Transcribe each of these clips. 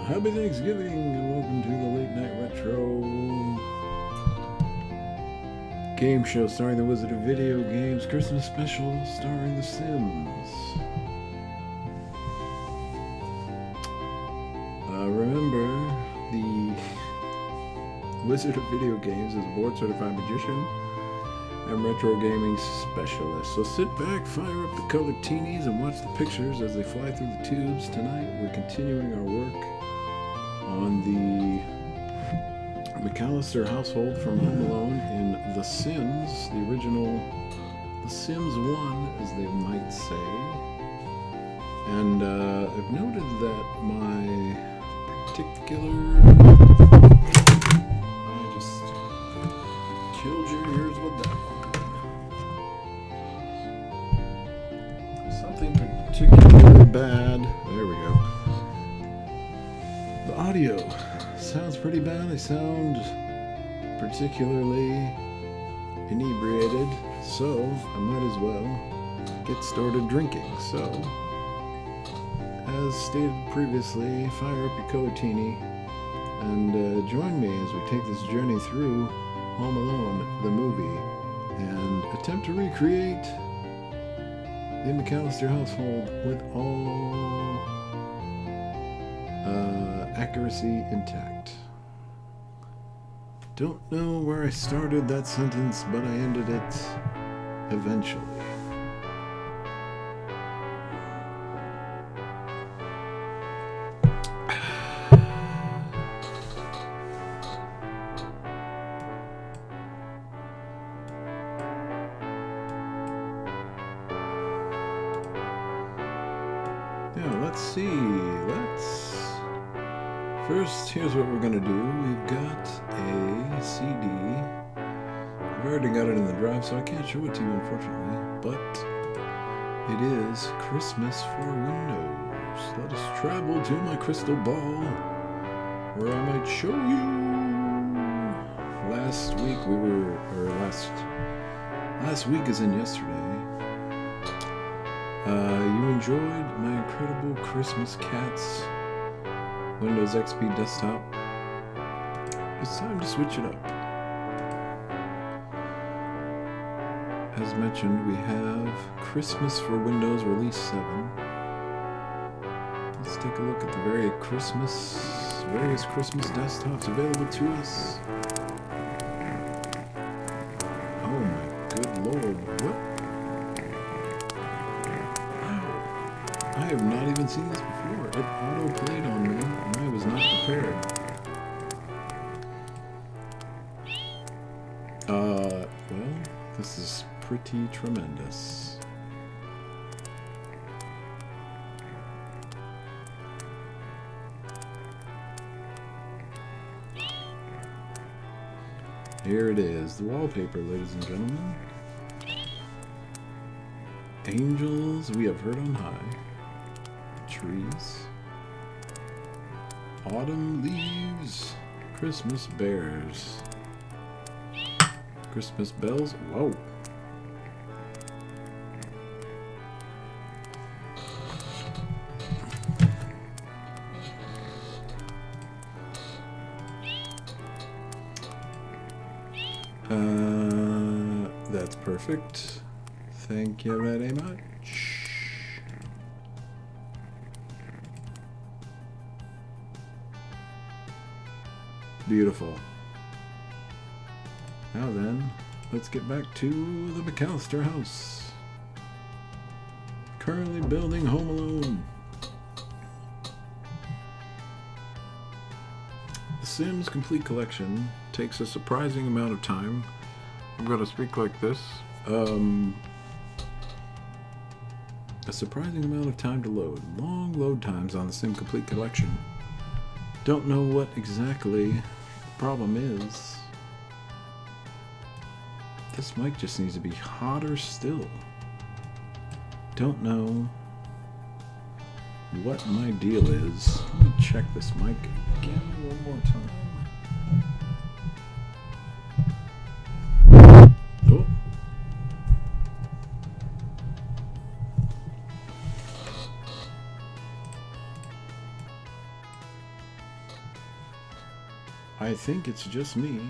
Happy Thanksgiving and welcome to the Late Night Retro game show starring the Wizard of Video Games Christmas special starring The Sims. Remember, the Wizard of Video Games is a board-certified magician and retro gaming specialist. So sit back, fire up the colored teenies, and watch the pictures as they fly through the tubes. Tonight, we're continuing our work on the McAllister household from Home Alone in The Sims, the original The Sims 1, as they might say. And I've noted that my particular... I just killed your ears with that one. Something particularly bad. There we go. The audio sounds pretty bad. I sound particularly inebriated, so I might as well get started drinking. So, as stated previously, fire up your Colortini and join me as we take this journey through Home Alone, the movie, and attempt to recreate the McAllister household with all accuracy intact. Don't know where I started that sentence, but I ended it eventually. Now, let's see. First, here's what we're going to do. We've got a CD. I've already got it in the drive, so I can't show it to you, unfortunately. But it is Christmas for Windows. Let us travel to my crystal ball, where I might show you. Last week is in yesterday. You enjoyed my incredible Christmas Cats Windows XP desktop. It's time to switch it up. as mentioned, we have Christmas for Windows Release 7. Let's take a look at the various Christmas desktops available to us. Oh my good lord, what? Wow. I have not even seen this before. It auto-played on me, and I was not prepared. Well, this is pretty tremendous. Here it is, the wallpaper, ladies and gentlemen. Angels we have heard on high. Trees. Autumn leaves. Christmas bears. Christmas bells. Whoa. That's perfect. Thank you very much. Beautiful. Now then, let's get back to the McAllister house. Currently building Home Alone. The Sims Complete Collection takes a surprising amount of time. I'm going to speak like this. A surprising amount of time to load. Long load times on the Sim Complete Collection. Don't know what exactly the problem is. This mic just needs to be hotter still. Don't know what my deal is. Let me check this mic again one more time. Oh. I think it's just me.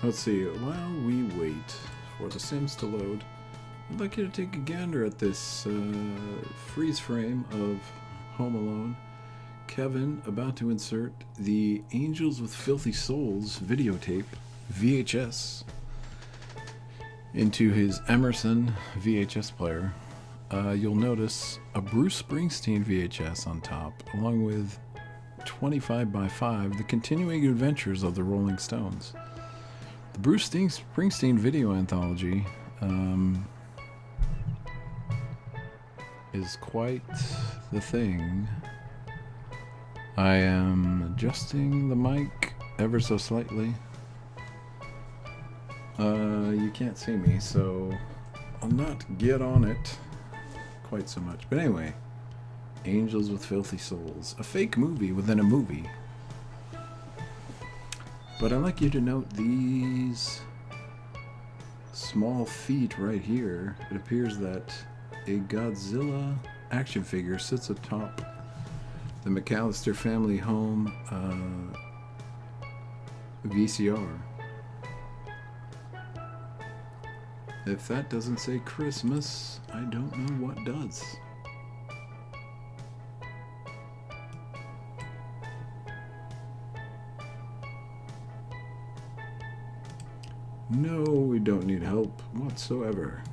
Let's see, while we wait for the Sims to load, I'd like you to take a gander at this freeze frame of Home Alone. Kevin about to insert the Angels with Filthy Souls videotape, VHS, into his Emerson VHS player. You'll notice a Bruce Springsteen VHS on top, along with 25x5, the continuing adventures of the Rolling Stones. The Bruce Springsteen video anthology is quite the thing. I am adjusting the mic ever so slightly. You can't see me, so I'll not get on it quite so much. But anyway, Angels with Filthy Souls, a fake movie within a movie. But I'd like you to note these small feet right here. It appears that a Godzilla action figure sits atop the McAllister family home VCR. If that doesn't say Christmas, I don't know what does. No, we don't need help whatsoever.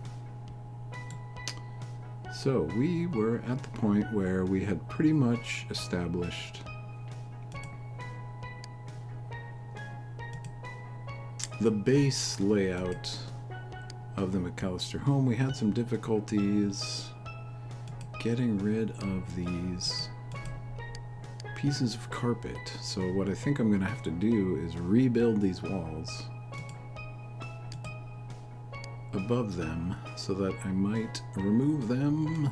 So we were at the point where we had pretty much established the base layout of the McAllister home. We had some difficulties getting rid of these pieces of carpet. So what I think I'm going to have to do is rebuild these walls above them so that I might remove them.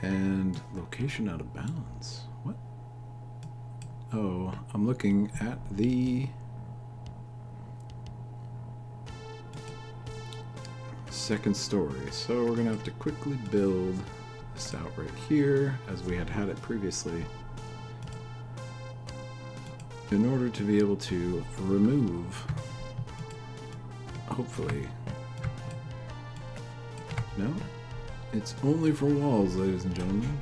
And location out of bounds. What? Oh, I'm looking at the second story. So we're gonna have to quickly build this out right here, as we had it previously, in order to be able to remove, hopefully. No? It's only for walls, ladies and gentlemen.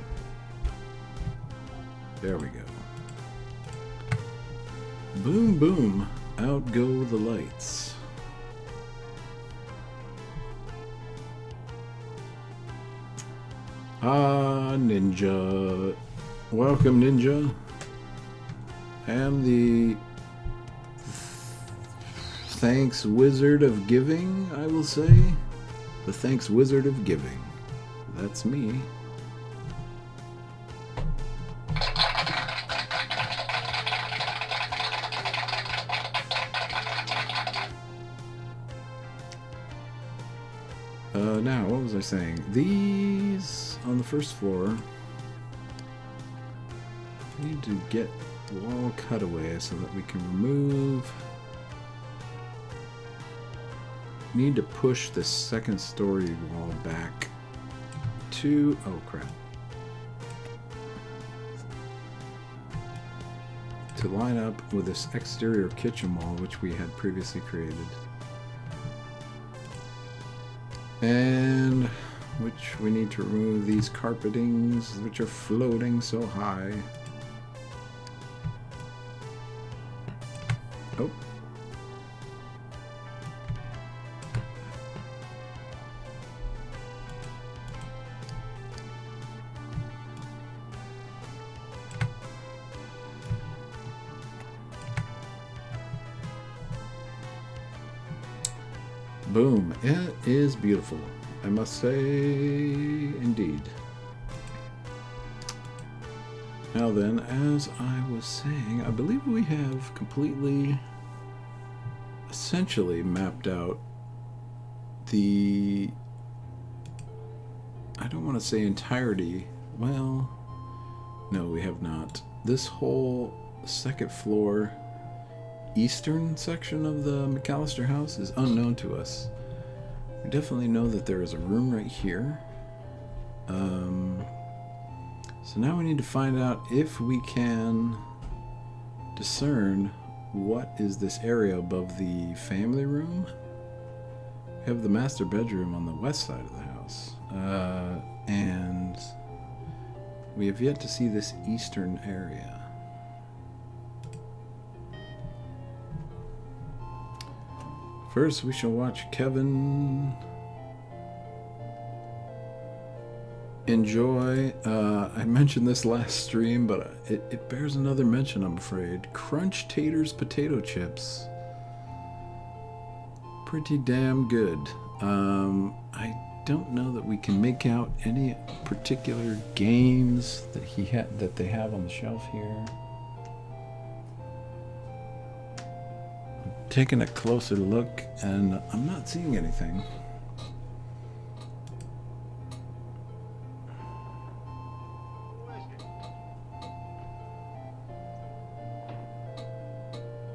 There we go. Boom, boom. Out go the lights. Ah, Ninja. Welcome, Ninja. I am the Thanks Wizard of Giving, I will say. The Thanks Wizard of Giving. That's me. Now, what was I saying? These on the first floor need to get wall cutaways so that we can remove. Need to push the second story wall back to, oh crap, to line up with this exterior kitchen wall which we had previously created, and which we need to remove these carpetings which are floating so high. Oh. Boom. It is beautiful, I must say, indeed. Now then, as I was saying, I believe we have completely, essentially mapped out the, I don't want to say entirety, well, no, we have not. This whole second floor eastern section of the McAllister house is unknown to us. We definitely know that there is a room right here. So now we need to find out if we can discern what is this area above the family room. We have the master bedroom on the west side of the house. And we have yet to see this eastern area. First, we shall watch Kevin enjoy, I mentioned this last stream, but it bears another mention, I'm afraid. Crunch Taters potato chips. Pretty damn good. I don't know that we can make out any particular games that they have on the shelf here. Taking a closer look, and I'm not seeing anything.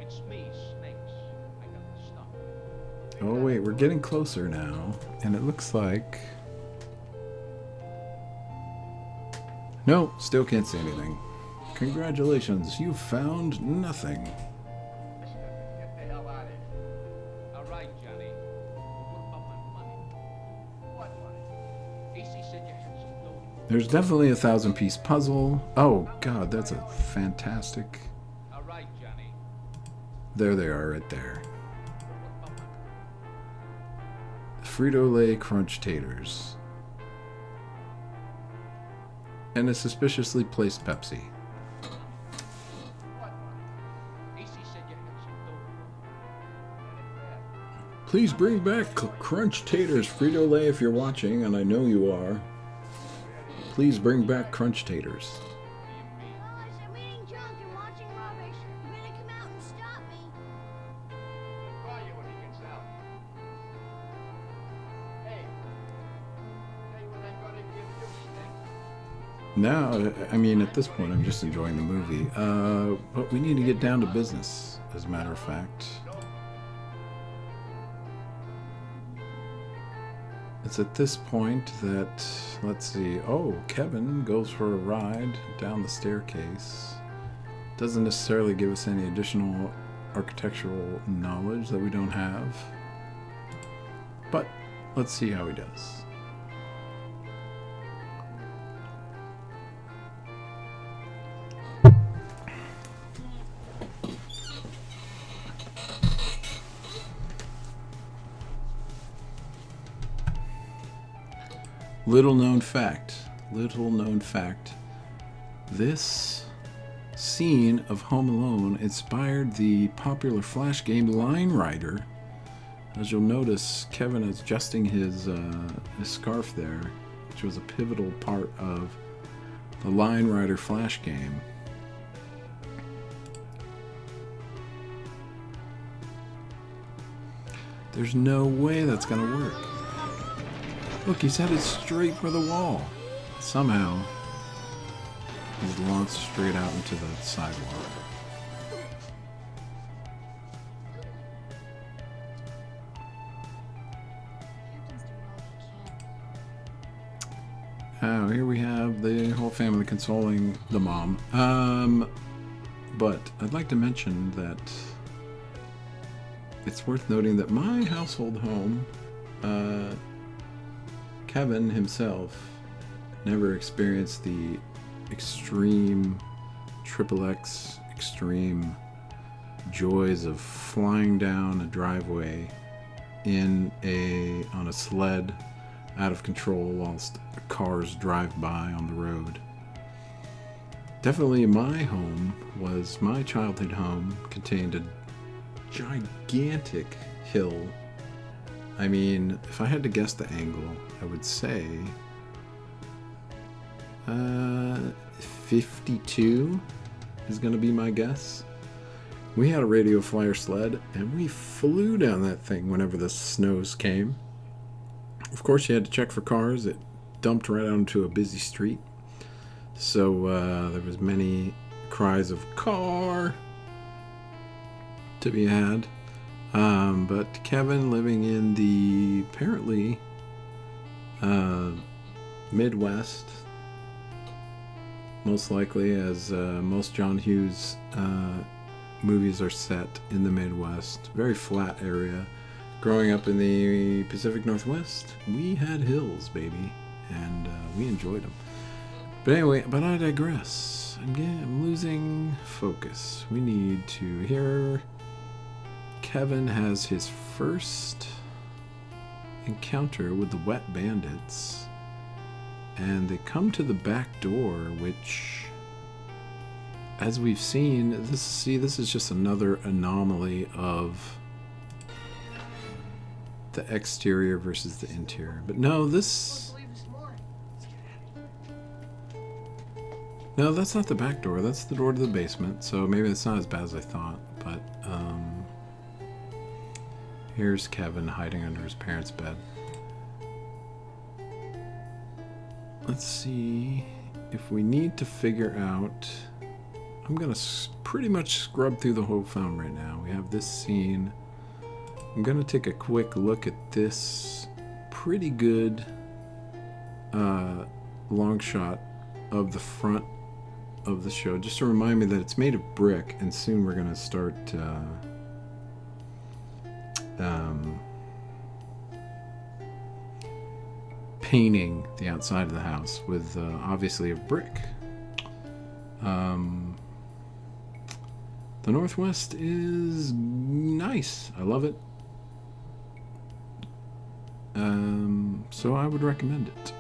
It's me, Snakes. I got the stuff. Oh wait, we're getting closer now, and it looks like... No, still can't see anything. Congratulations, you found nothing. There's definitely a 1,000-piece puzzle. Oh god, that's a fantastic... All right, Johnny. There they are, right there. Frito-Lay Crunch Taters. And a suspiciously placed Pepsi. Please bring back Crunch Taters, Frito-Lay, if you're watching, and I know you are. Please bring back Crunch Taters. Guys, I'm eating junk and watching rubbish. You better come out and stop me. Call you when he gets out. Hey, tell you what I'm gonna give you, Snakes. Now, I mean, at this point, I'm just enjoying the movie. But we need to get down to business, as a matter of fact. It's at this point that, let's see, oh, Kevin goes for a ride down the staircase. Doesn't necessarily give us any additional architectural knowledge that we don't have. But let's see how he does. Little known fact, this scene of Home Alone inspired the popular Flash game Line Rider. As you'll notice, Kevin is adjusting his scarf there, which was a pivotal part of the Line Rider Flash game. There's no way that's gonna work. Look, he's headed straight for the wall. Somehow, he's launched straight out into the sidewalk. Oh, here we have the whole family consoling the mom. But I'd like to mention that it's worth noting that my household home, Kevin himself never experienced the extreme XXX extreme joys of flying down a driveway on a sled out of control whilst cars drive by on the road. Definitely my childhood home contained a gigantic hill. I mean, if I had to guess the angle, I would say 52 is going to be my guess. We had a Radio Flyer sled, and we flew down that thing whenever the snows came. Of course, you had to check for cars. It dumped right out into a busy street. So there was many cries of car to be had. But Kevin, living in the apparently Midwest, most likely, as most John Hughes movies are set in the Midwest, very flat area. Growing up in the Pacific Northwest, we had hills, baby, and we enjoyed them. But anyway, but I digress. I'm losing focus. We need to hear. Kevin has his first encounter with the Wet Bandits, and they come to the back door, which, as we've seen, this is just another anomaly of the exterior versus the interior. But no, that's not the back door. That's the door to the basement. So maybe it's not as bad as I thought. But here's Kevin hiding under his parents' bed. Let's see if we need to figure out. I'm gonna pretty much scrub through the whole film right now. We have this scene. I'm going to take a quick look at this pretty good long shot of the front of the show, just to remind me that it's made of brick, and soon we're going to start painting the outside of the house with obviously a brick. The Northwest is nice. I love it. So I would recommend it.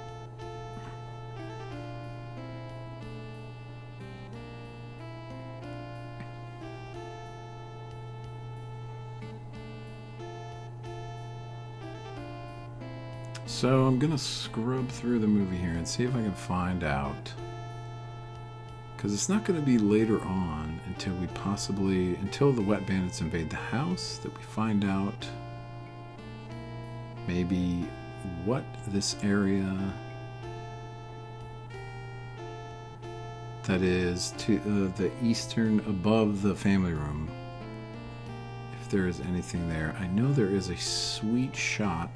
So I'm gonna scrub through the movie here and see if I can find out, because it's not going to be later on until the Wet Bandits invade the house that we find out maybe what this area that is to the eastern, above the family room, if there is anything there. I know there is a sweet shot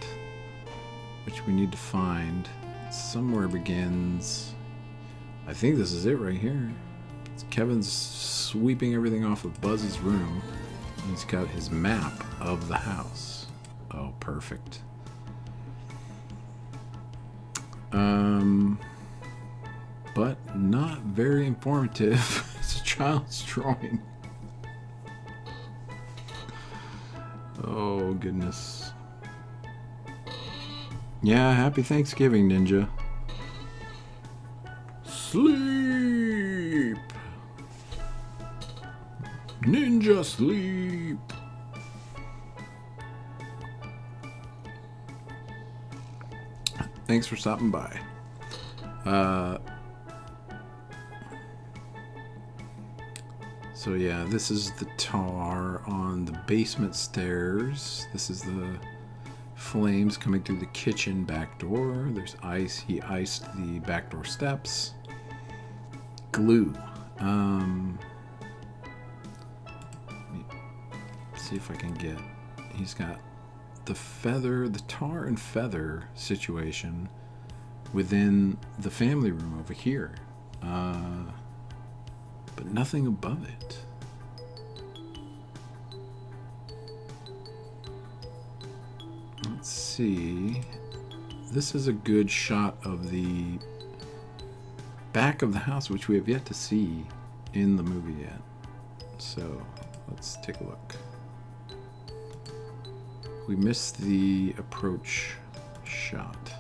which we need to find. Somewhere begins. I think this is it right here. Kevin's sweeping everything off of Buzz's room. He's got his map of the house. Oh, perfect. But not very informative. It's a child's drawing. Oh, goodness. Yeah, happy Thanksgiving, Ninja. Sleep! Ninja sleep! Thanks for stopping by. So yeah, this is the tar on the basement stairs. This is the flames coming through the kitchen back door. There's ice. He iced the back door steps. Glue. See if I can get. He's got the feather, the tar and feather situation within the family room over here, but nothing above it. Let's see. This is a good shot of the back of the house, which we have yet to see in the movie yet. So let's take a look. We missed the approach shot. This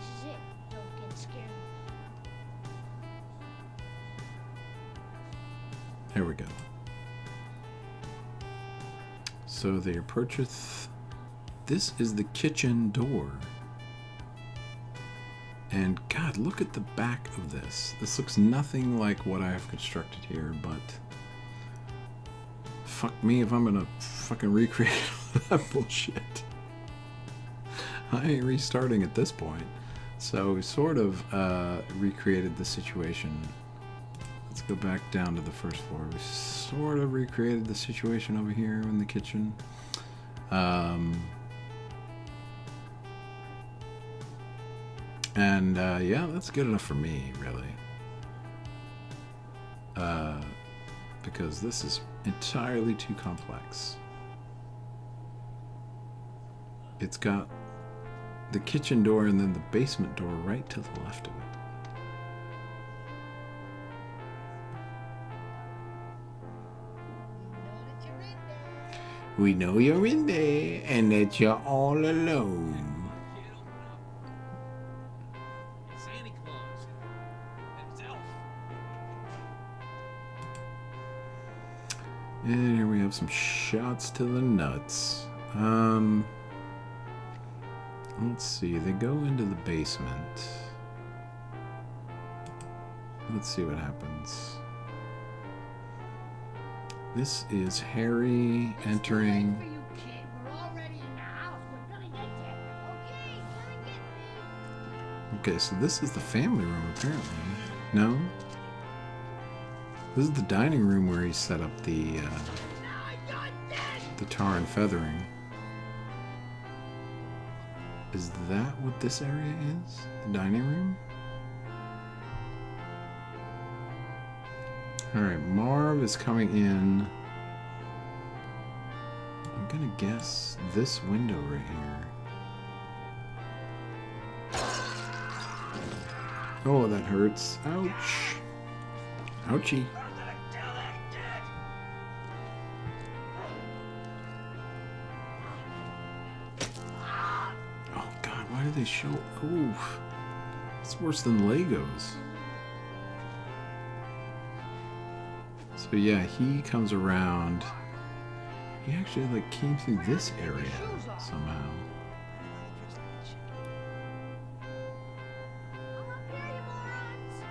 is it. Don't get scared. There we go. So they approacheth. This is the kitchen door. And God, look at the back of this. This looks nothing like what I have constructed here, but fuck me if I'm gonna fucking recreate that bullshit. I ain't restarting at this point. So we sort of recreated the situation. Let's go back down to the first floor. We sort of recreated the situation over here in the kitchen. And yeah, that's good enough for me, really. Because this is entirely too complex. It's got the kitchen door and then the basement door right to the left of it. We know you're in there and that you're all alone. Santa Claus and his elf. And here we have some shots to the nuts. Let's see, they go into the basement. Let's see what happens. This is Harry entering. For you, kid. We're already in the house. We're gonna get there. Okay, gonna get me. Okay, so this is the family room, apparently. No? This is the dining room where he set up the tar and feathering. Is that what this area is? The dining room? Alright, Marv is coming in. I'm gonna guess this window right here. Oh, that hurts. Ouch. Ouchie. Oh God, why do they show? Oof. It's worse than Legos. So yeah, he comes around. He actually like came through this area somehow. I'm up here, you morons.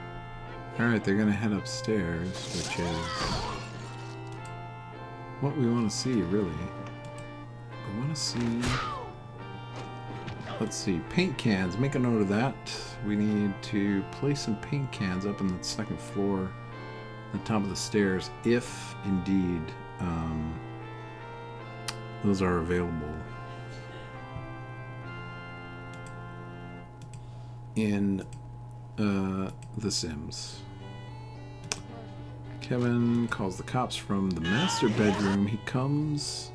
Alright, they're gonna head upstairs, which is what we want to see, really. We want to see. Let's see, paint cans. Make a note of that. We need to place some paint cans up on the second floor, the top of the stairs, if indeed those are available in The Sims. Kevin calls the cops from the master bedroom. He comes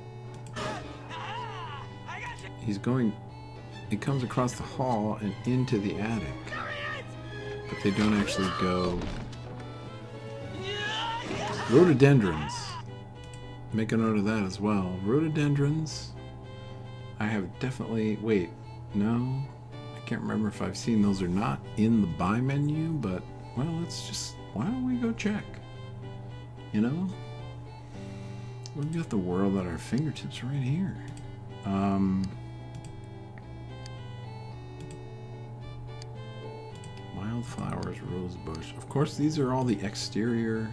across the hall and into the attic. But they don't actually go. Rhododendrons. Make a note of that as well. Rhododendrons. I have definitely... Wait, no? I can't remember if I've seen those or not in the buy menu, but, well, let's just... Why don't we go check? You know? We've got the world at our fingertips right here. Wildflowers, rose bush. Of course, these are all the exterior...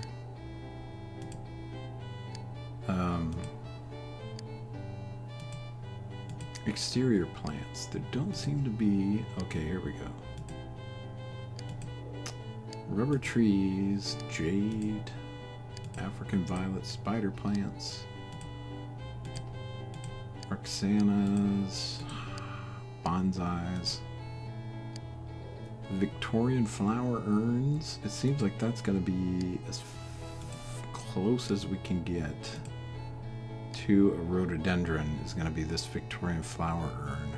exterior plants. There don't seem to be... Okay, here we go. Rubber trees, jade, African violet, spider plants, Roxanas, bonsais, Victorian flower urns. It seems like that's going to be as close as we can get to a rhododendron is going to be this Victorian flower urn,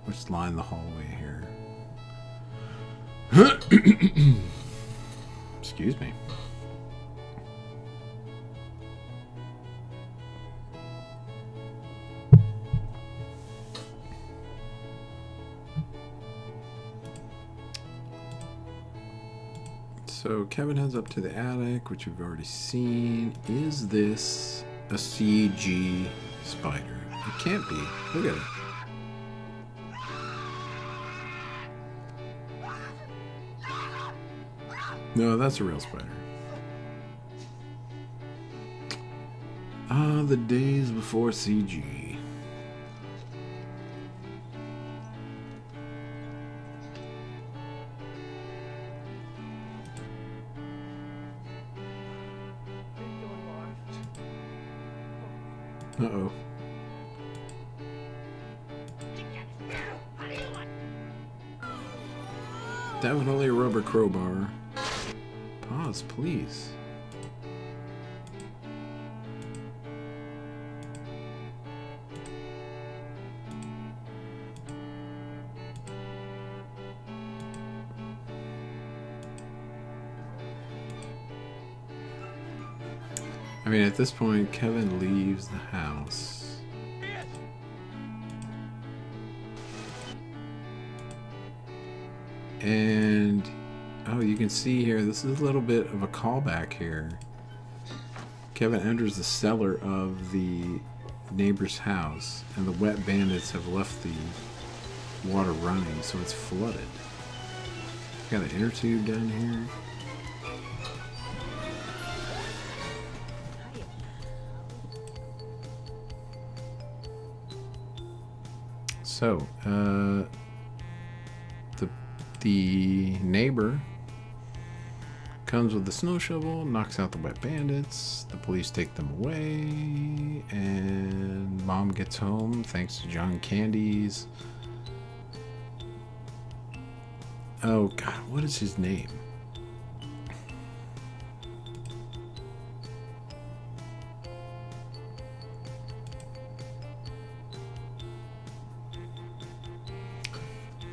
which line the hallway here. Excuse me. So Kevin heads up to the attic, which we've already seen. Is this a CG spider? It can't be. Look at it. No, that's a real spider. Ah, the days before CG. Uh-oh. Definitely a rubber crowbar. Pause, please. I mean, at this point, Kevin leaves the house. And, oh, you can see here, this is a little bit of a callback here. Kevin enters the cellar of the neighbor's house, and the wet bandits have left the water running, so it's flooded. Got an inner tube down here. So, the neighbor comes with the snow shovel, knocks out the wet bandits, the police take them away, and Mom gets home thanks to John Candy's... Oh God, what is his name?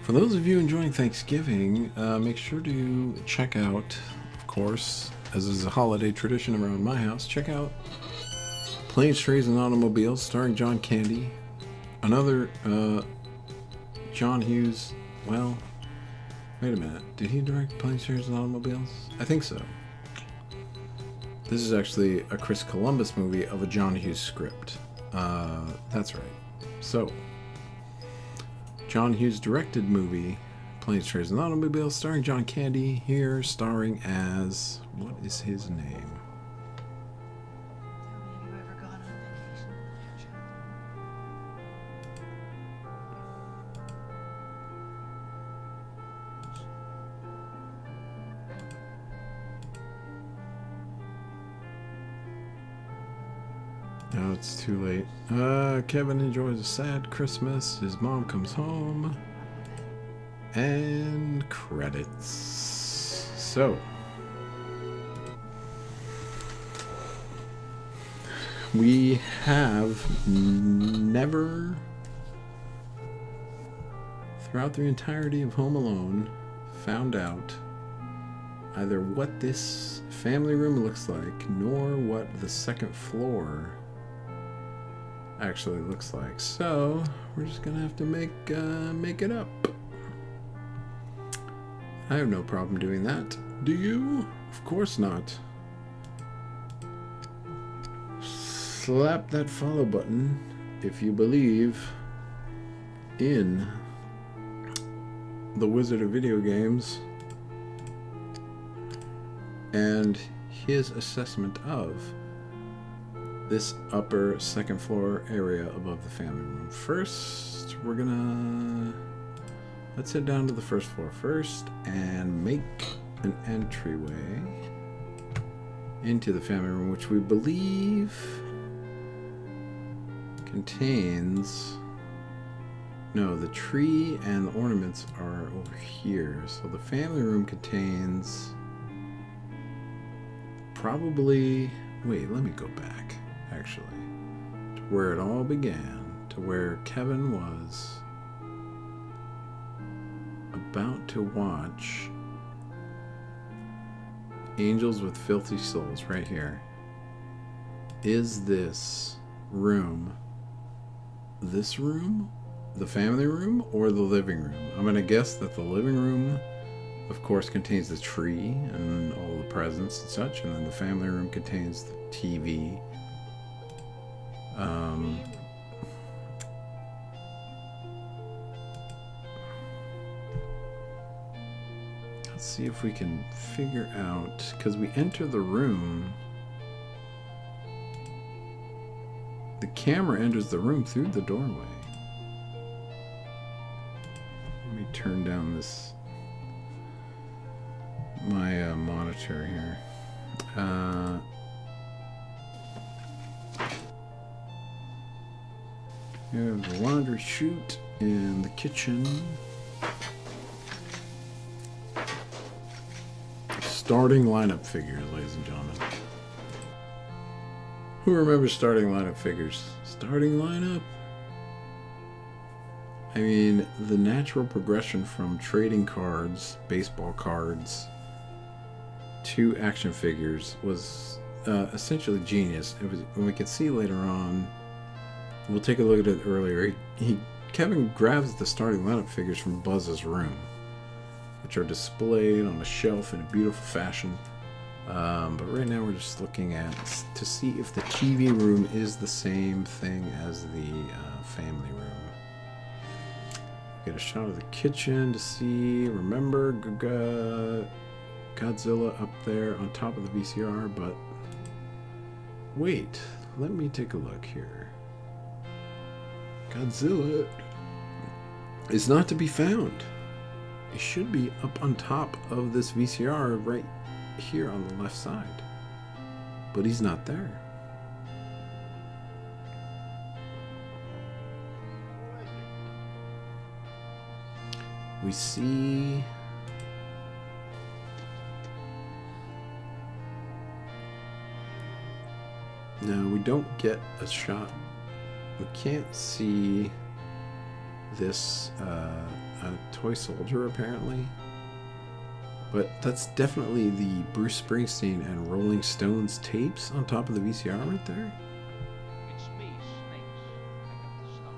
For those of you enjoying Thanksgiving, make sure to check out, of course, as is a holiday tradition around my house, check out Planes, Trains, and Automobiles starring John Candy. Another John Hughes, well, wait a minute, did he direct Planes, Trains, and Automobiles? I think so. This is actually a Chris Columbus movie of a John Hughes script. That's right. So, John Hughes directed movie, Planes, Trains, and Automobiles, starring John Candy, here starring as... what is his name? Have you ever gone on vacation with your child? Now it's too late. Kevin enjoys a sad Christmas. His mom comes home. And credits. So. We have never, throughout the entirety of Home Alone, found out either what this family room looks like, nor what the second floor actually looks like. So we're just gonna have to make it up. I have no problem doing that. Do you? Of course not. Slap that follow button if you believe in the Wizard of Video Games and his assessment of this upper second floor area above the family room. First, let's head down to the first floor first and make an entryway into the family room, which we believe contains, no, the tree and the ornaments are over here. So the family room contains probably, wait, let me go back actually to where it all began, to where Kevin was about to watch Angels with Filthy Souls right here. Is this room the family room, or the living room? I'm gonna guess that the living room, of course, contains the tree and all the presents and such, and then the family room contains the TV. Let's see if we can figure out, because we enter the room. The camera enters the room through the doorway. Let me turn down my monitor here. We have the laundry chute in the kitchen. Starting lineup figures, ladies and gentlemen. Who remembers starting lineup figures? Starting lineup? I mean, the natural progression from trading cards, baseball cards, to action figures was essentially genius. It was, and we can see later on, we'll take a look at it earlier, Kevin grabs the starting lineup figures from Buzz's room, which are displayed on a shelf in a beautiful fashion. But right now we're just looking at to see if the TV room is the same thing as the family room. Get a shot of the kitchen to see. Remember Godzilla up there on top of the VCR, but wait, let me take a look here. Godzilla is not to be found. It should be up on top of this VCR right here on the left side, but he's not there. We see no, we don't get a shot. We can't see this a toy soldier apparently. But that's definitely the Bruce Springsteen and Rolling Stones tapes on top of the VCR right there. It's me, Snakes. I got the stuff.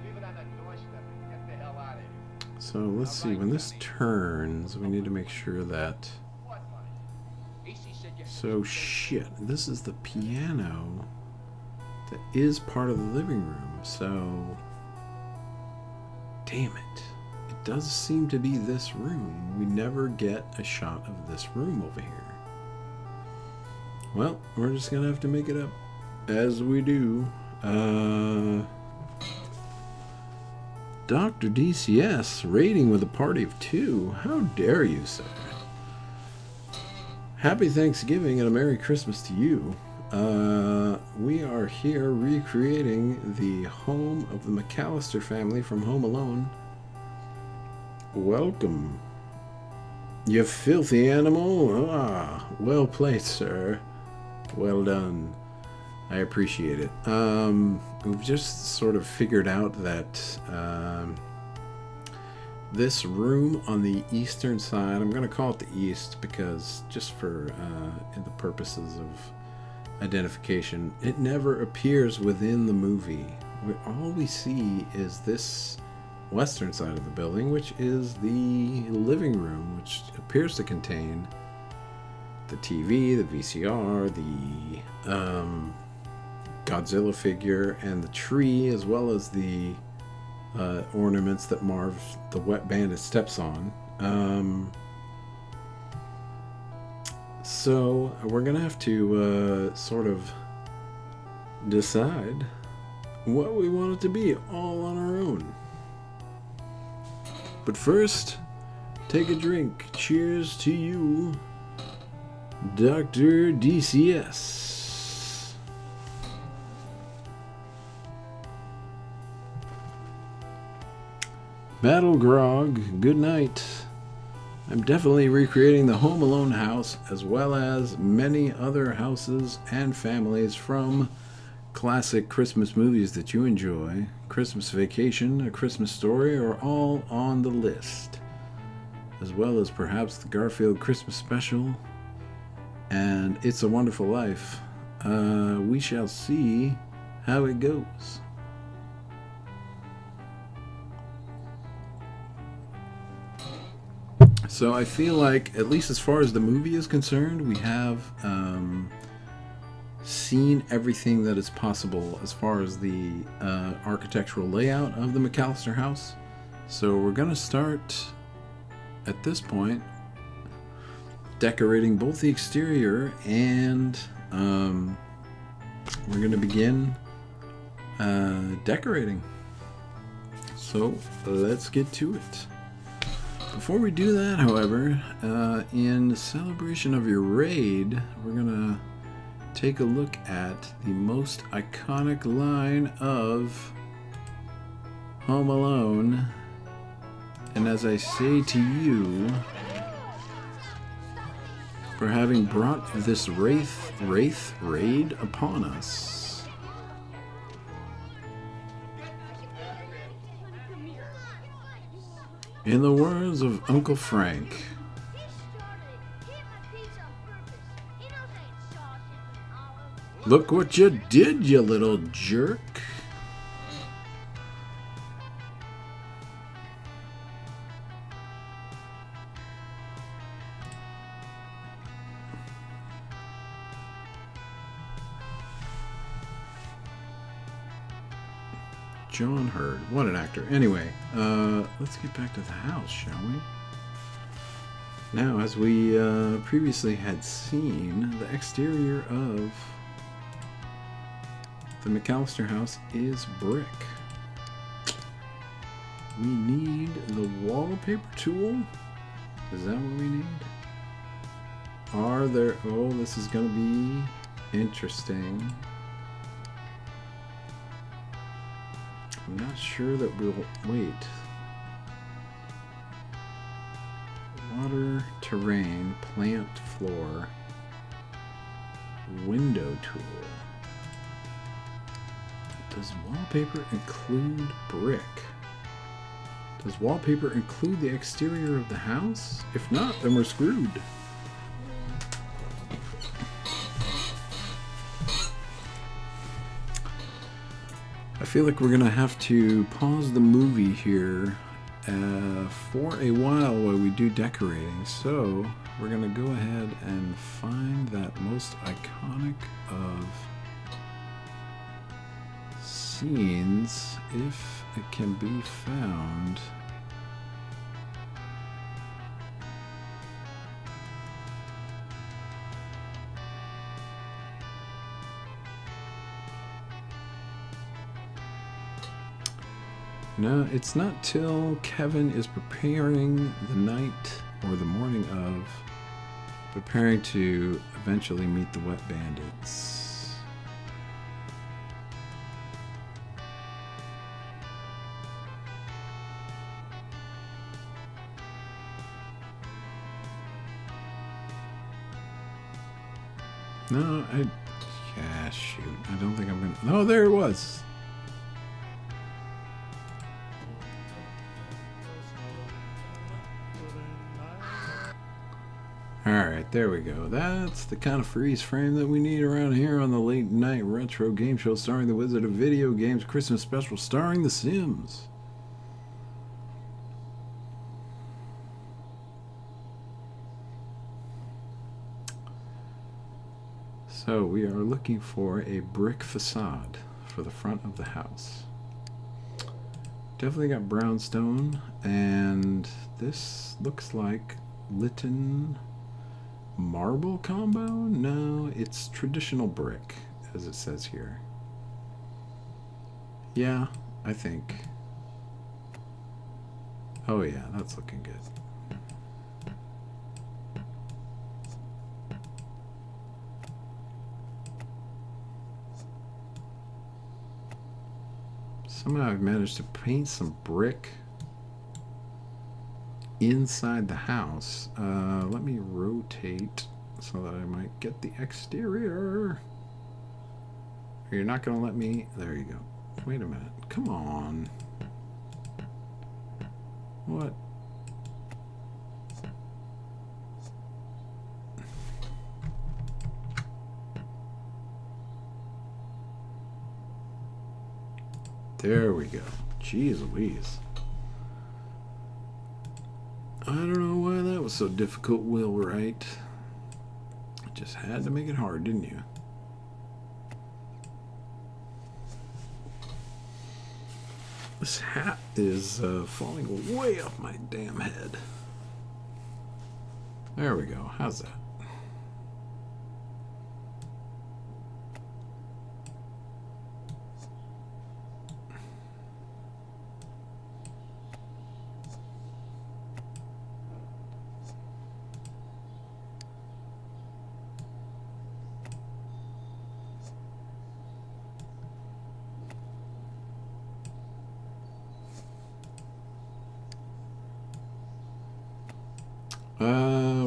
Leave it on the doorstep and get the hell out of here. So let's see, when this turns, we need to make sure that... What money? AC said you had So shit, this is the piano that is part of the living room, so... Damn it. It does seem to be this room. We never get a shot of this room over here. Well, we're just gonna have to make it up as we do. Dr. DCS rating with a party of 2. How dare you, sir? Happy Thanksgiving and a Merry Christmas to you. we are here recreating the home of the McAllister family from Home Alone. Welcome. You filthy animal. Ah, well played, sir. Well done. I appreciate it. We've just sort of figured out that this room on the eastern side, I'm going to call it the east because just for the purposes of identification, it never appears within the movie. All we see is this western side of the building, which is the living room, which appears to contain the TV, the VCR, the Godzilla figure, and the tree, as well as the ornaments that Marv the Wet Bandit steps on. So we're gonna have to sort of decide what we want it to be all on our own. But first, take a drink. Cheers to you, Dr. DCS. Battle Grog, good night. I'm definitely recreating the Home Alone house as well as many other houses and families from classic Christmas movies that you enjoy. Christmas Vacation, A Christmas Story are all on the list, as well as perhaps the Garfield Christmas Special and It's a Wonderful Life. We shall see how it goes. So I feel like, at least as far as the movie is concerned, we have seen everything that is possible as far as the architectural layout of the McAllister house. So we're going to start, at this point, decorating both the exterior and we're going to begin decorating. So let's get to it. Before we do that, however, in celebration of your raid, we're gonna take a look at the most iconic line of Home Alone. And as I say to you, for having brought this wraith raid upon us, in the words of Uncle Frank, look what you did, you little jerk. John Hurd, what an actor. Anyway, let's get back to the house, shall we? Now, as we previously had seen, the exterior of the McAllister house is brick. We need the wallpaper tool. Is that what we need? Are there... Oh, this is going to be interesting. I'm not sure that we'll wait. Water, terrain, plant, floor, window tool. Does wallpaper include brick? Does wallpaper include the exterior of the house? If not, then we're screwed. I feel like we're gonna have to pause the movie here for a while we do decorating. So we're gonna go ahead and find that most iconic of scenes, if it can be found. No, it's not till Kevin is preparing the night or the morning of preparing to eventually meet the Wet Bandits. No, yeah, shoot. I don't think I'm gonna. No, there it was. Alright, there we go. That's the kind of freeze frame that we need around here on the late night retro game show starring the Wizard of Video Games Christmas special starring The Sims. So we are looking for a brick facade for the front of the house. Definitely got brownstone, and this looks like Lytton marble combo? No, it's traditional brick, as it says here. Yeah, I think. Oh yeah, that's looking good. Somehow I've managed to paint some brick inside the house. Let me rotate so that I might get the exterior. You're not gonna let me. There you go. Wait a minute. Come on. What? There we go. Jeez Louise. I don't know why that was so difficult, Wheelwright. Just had to make it hard, didn't you? This hat is falling way off my damn head. There we go. How's that?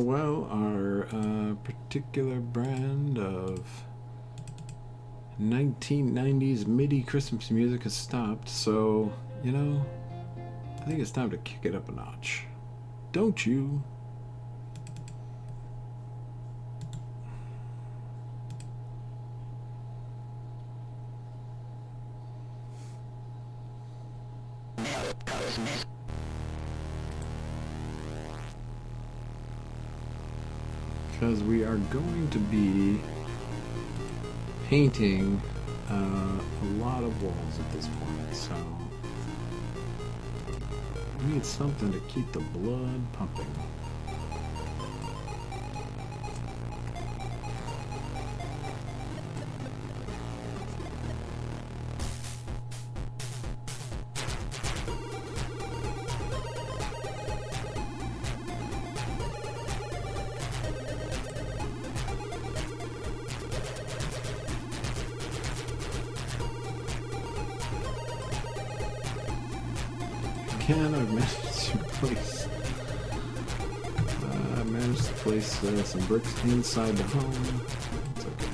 Well, our particular brand of 1990s MIDI Christmas music has stopped, so, you know, I think it's time to kick it up a notch. Don't you? Because we are going to be painting a lot of walls at this point, so we need something to keep the blood pumping. I've managed to place some bricks inside the home. It's okay.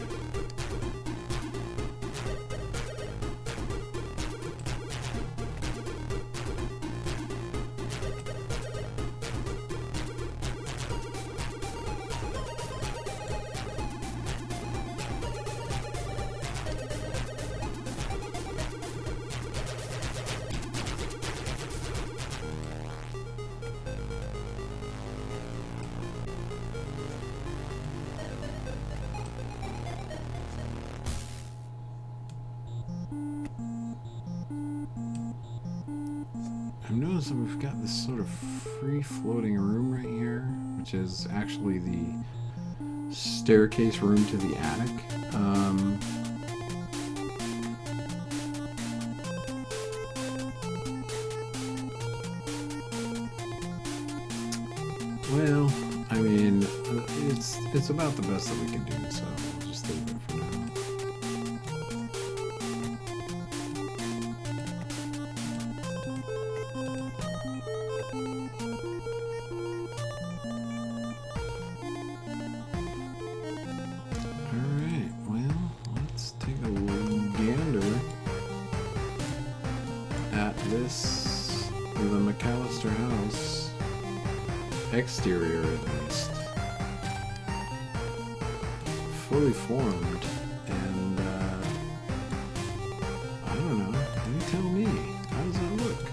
I've noticed that we've got this sort of free-floating room right here, which is actually the staircase room to the attic. Well, I mean, it's about the best that we can do, so we'll just leave it for now. Alright. this, the McAllister house, exterior at least, fully formed, and I don't know, you tell me, how does that look?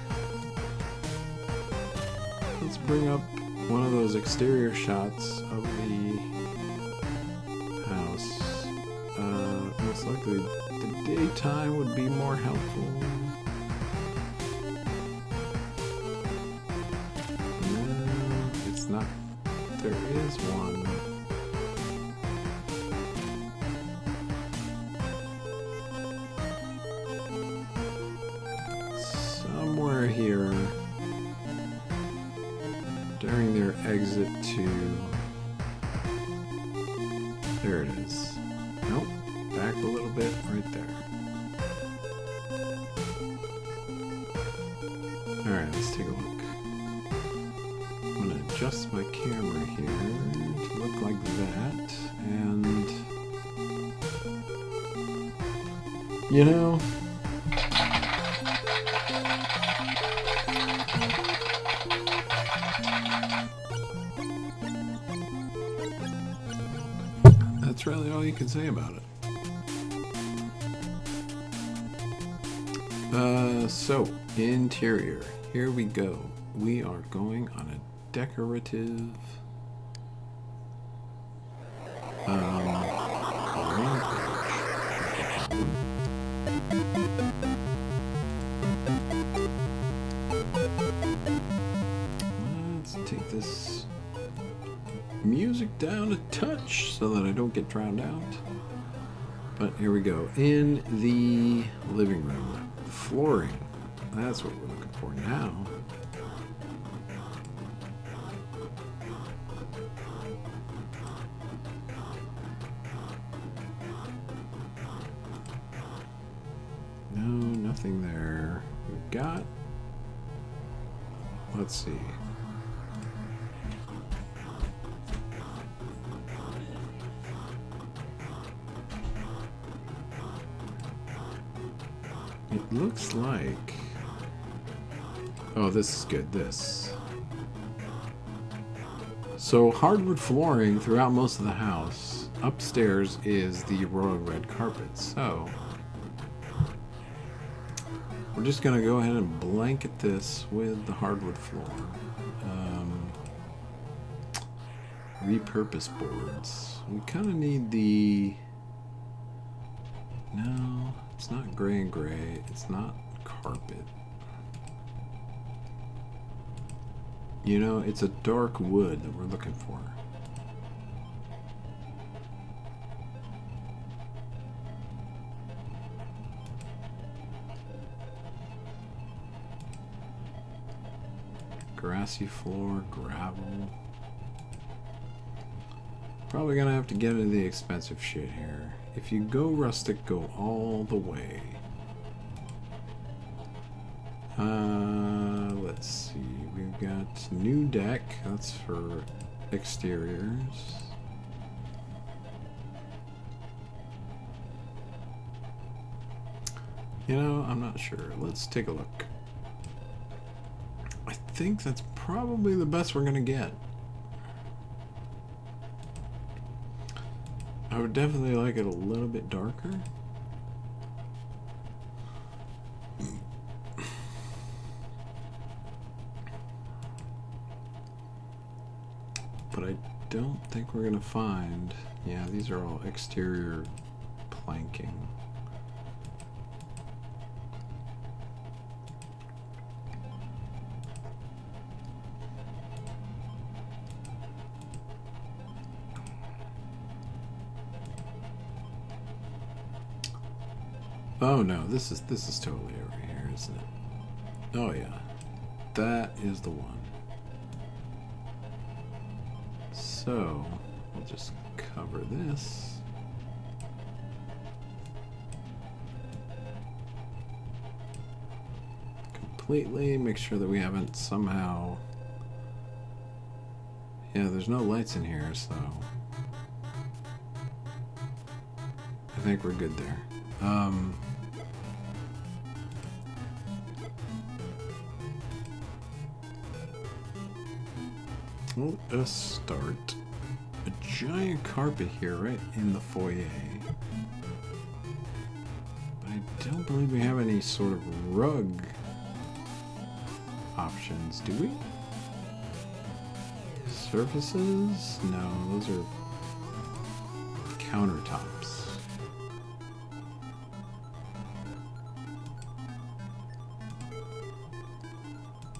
Let's bring up one of those exterior shots of the house. Most likely the daytime would be more helpful. No, it's not. There is one. Somewhere here during their exit to... There it is. Nope. Back a little bit, right there. Alright, let's take a look. I'm gonna adjust my camera here to look like that, and... You know... That's really all you can say about it. So, interior. Here we go. We are going on a decorative Let's take this music down a touch so that I don't get drowned out. But here we go. In the living room, flooring. That's what we're looking for now. No, nothing there. We've got... Let's see. It looks like... Oh, this is good, this. So, hardwood flooring throughout most of the house. Upstairs is the royal red carpet, so... We're just gonna go ahead and blanket this with the hardwood floor. Repurpose boards. We kind of need the... No, it's not gray and gray. It's not carpet. You know, it's a dark wood that we're looking for. Grassy floor, gravel. Probably gonna have to get into the expensive shit here. If you go rustic, go all the way. Let's see. We've got new deck. That's for exteriors. You know, I'm not sure. Let's take a look. I think that's probably the best we're gonna get. I would definitely like it a little bit darker. But I don't think we're gonna find... Yeah, these are all exterior planking. Oh no, this is totally over here, isn't it? Oh yeah. That is the one. So, we'll just cover this. Completely, make sure that we haven't somehow... Yeah, there's no lights in here, so... I think we're good there. Let us start. A giant carpet here right in the foyer. But I don't believe we have any sort of rug options, do we? Surfaces? No, those are countertops.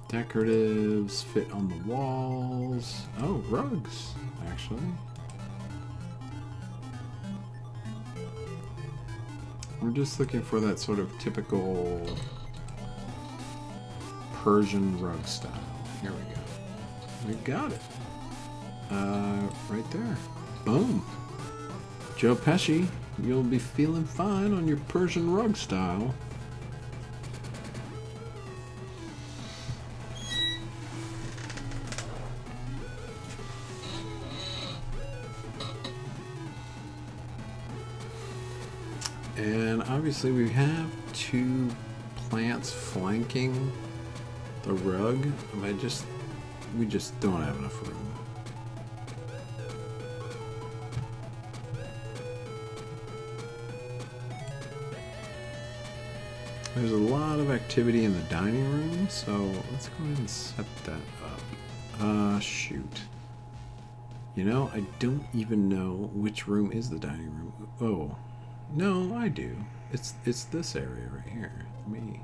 Decoratives fit on the walls. Oh, rugs, actually. We're just looking for that sort of typical Persian rug style. Here we go. We got it. Right there. Boom. Joe Pesci, you'll be feeling fine on your Persian rug style. And obviously we have two plants flanking the rug. We just don't have enough room. There's a lot of activity in the dining room, so let's go ahead and set that up. Shoot. You know, I don't even know which room is the dining room. Oh, no, I do. It's this area right here. Me.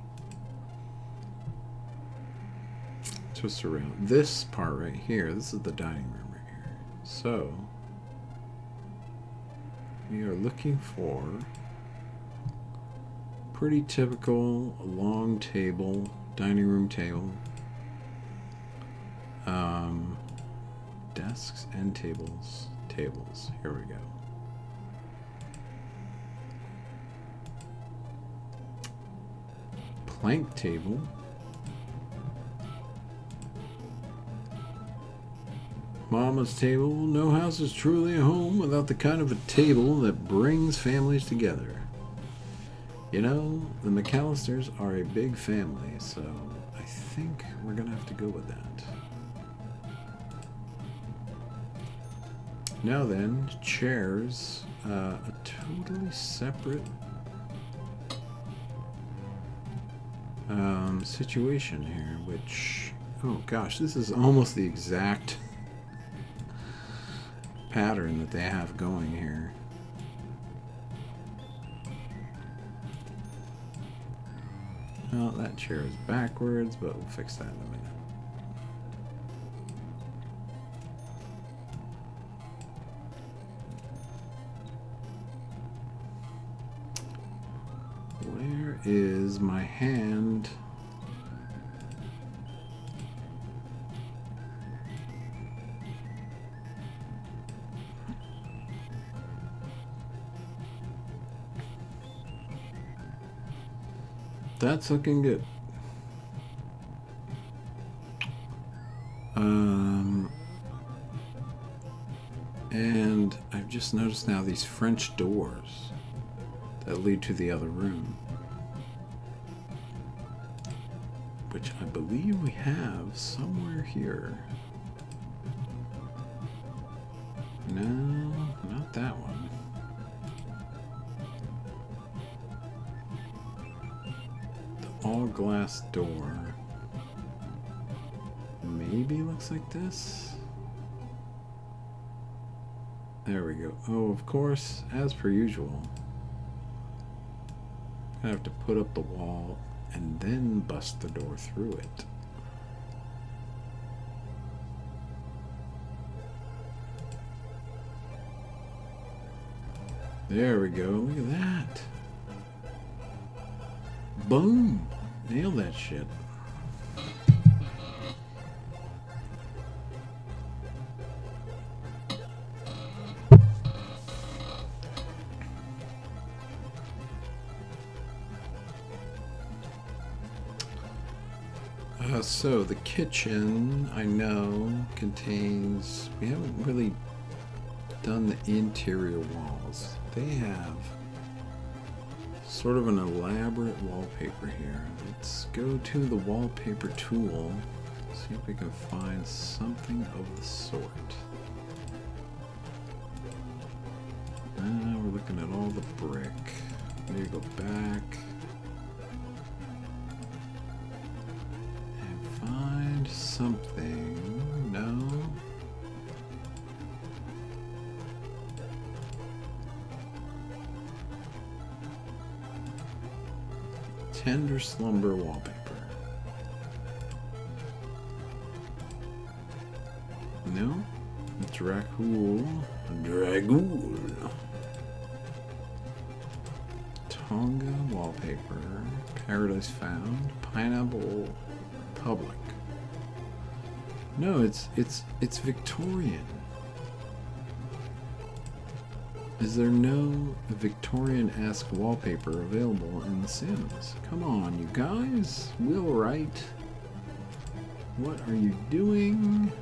Twist around. This part right here, this is the dining room right here. So, we are looking for pretty typical long table, dining room table. Desks and tables. Here we go. Plank table. Mama's table. No house is truly a home without the kind of a table that brings families together. You know, the McAllisters are a big family, so I think we're gonna have to go with that. Now then, chairs. A totally separate situation here, which, oh gosh, this is almost the exact pattern that they have going here. Well, that chair is backwards, but we'll fix that in a minute. Where is my hand? That's looking good. And I've just noticed now these French doors that lead to the other room, which I believe we have somewhere here. No, not that one. The all glass door maybe looks like this. There we go. Oh, of course, as per usual, I have to put up the wall and then bust the door through it. There we go. Look at that. Boom. Nailed that shit. So the kitchen, I know, contains, we haven't really done the interior walls. They have sort of an elaborate wallpaper here. Let's go to the wallpaper tool See if we can find something of the sort. We're looking at all the brick. We need to go back and find something. No. Tender slumber wallpaper. No? Dracul. Dragul. Tonga wallpaper. Paradise Found. Pineapple Public. No, it's Victorian. Is there no Victorian-esque wallpaper available in The Sims? Come on, you guys. Wheelwright. What are you doing?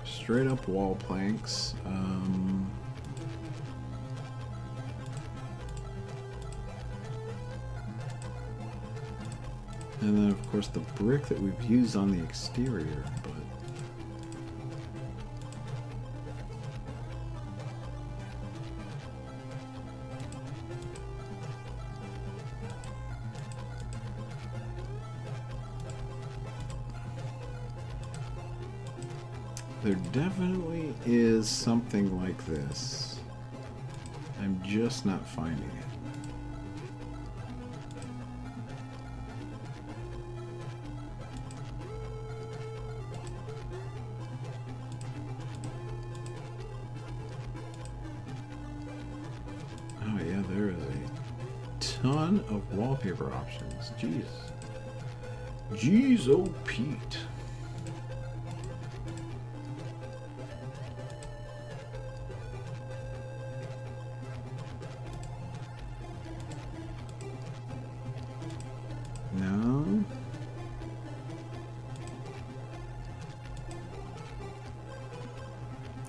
Straight up wall planks. And then, of course, the brick that we've used on the exterior, but there definitely is something like this. I'm just not finding it. Oh yeah, there is a ton of wallpaper options. Jeez. Jeez, oh Pete. No.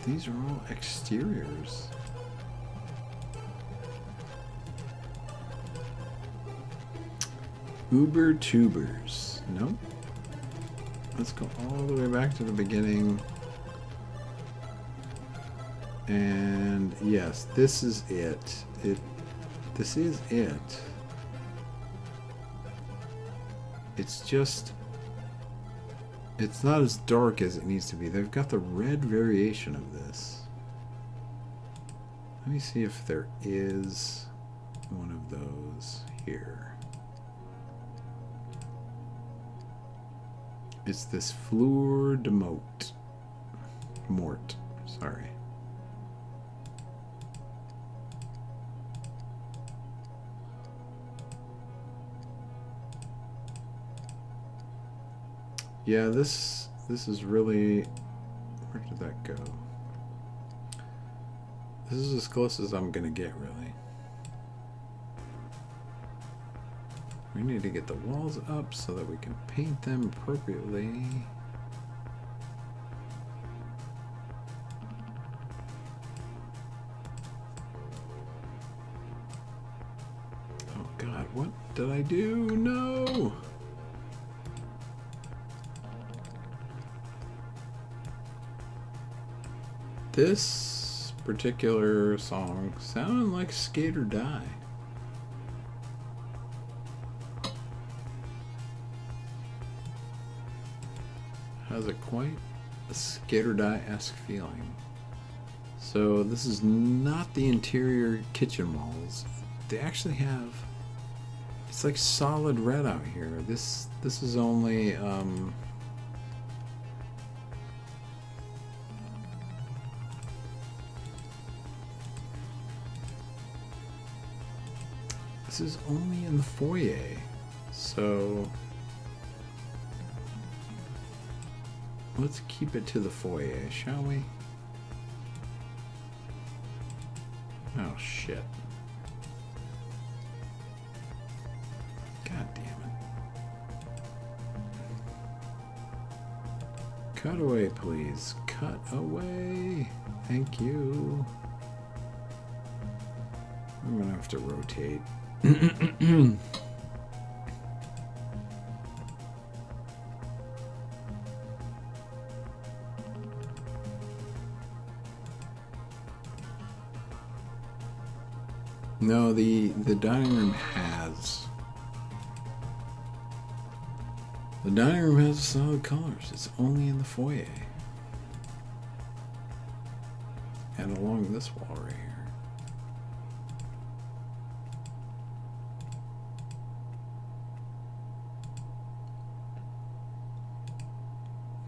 These are all exteriors. Uber tubers. Nope. Let's go all the way back to the beginning. And yes, this is it. This is it. It's just, it's not as dark as it needs to be. They've got the red variation of this. Let me see if there is one of those here. It's this Fleur de Mort. Mort, sorry. Yeah, this is really, where did that go? This is as close as I'm gonna get, really. We need to get the walls up so that we can paint them appropriately. Oh God, what did I do? No! This particular song sounded like Skate or Die. Has a quite a Skate or Die-esque feeling. So this is not the interior kitchen walls. They actually have, it's like solid red out here. This is only this is only in the foyer, so let's keep it to the foyer, shall we? Oh shit. God damn it. Cut away, please. Cut away. Thank you. I'm gonna have to rotate. No, the dining room has. The dining room has solid colors. It's only in the foyer. And along this wall right here.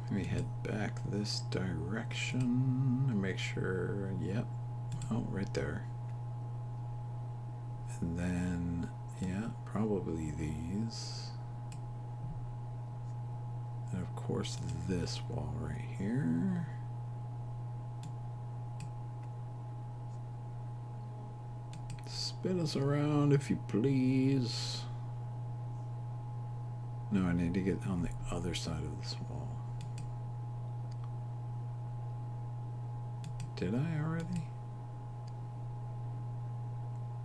Let me head back this direction and make sure, yep. Oh, right there. And then, yeah, probably these. And of course this wall right here. Spin us around if you please. No, I need to get on the other side of this wall. Did I already?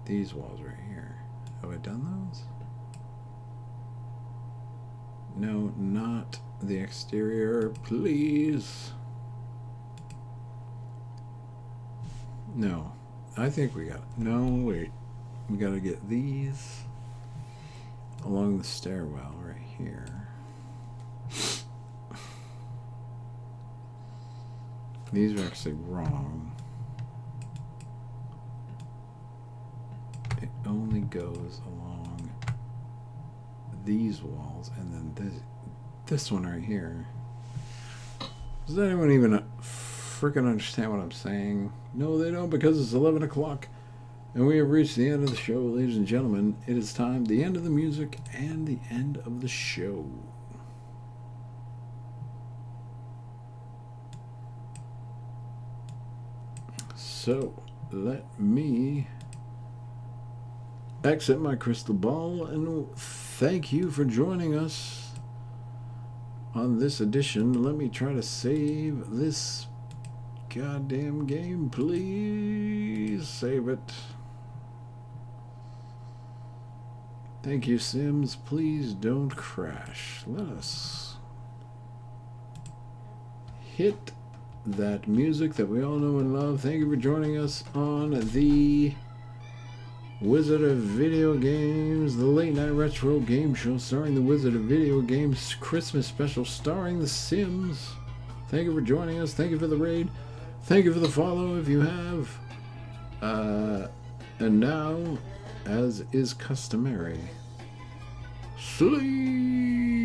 These walls right here. Have I done those? No, not the exterior, please. No, I think we got it. No, wait. We got to get these along the stairwell right here. These are actually wrong. It only goes along these walls and then this one right here. Does anyone even freaking understand what I'm saying? No, they don't, because it's 11 o'clock and we have reached the end of the show, ladies and gentlemen. It is time, the end of the music and the end of the show. So, let me exit my crystal ball and thank you for joining us on this edition. Let me try to save this goddamn game, please. Save it. Thank you, Sims. Please don't crash. Let us hit that music that we all know and love. Thank you for joining us on the Wizard of Video Games, the late night retro game show starring the Wizard of Video Games Christmas special starring The Sims. Thank you for joining us. Thank you for the raid. Thank you for the follow if you have. And now, as is customary, sleep.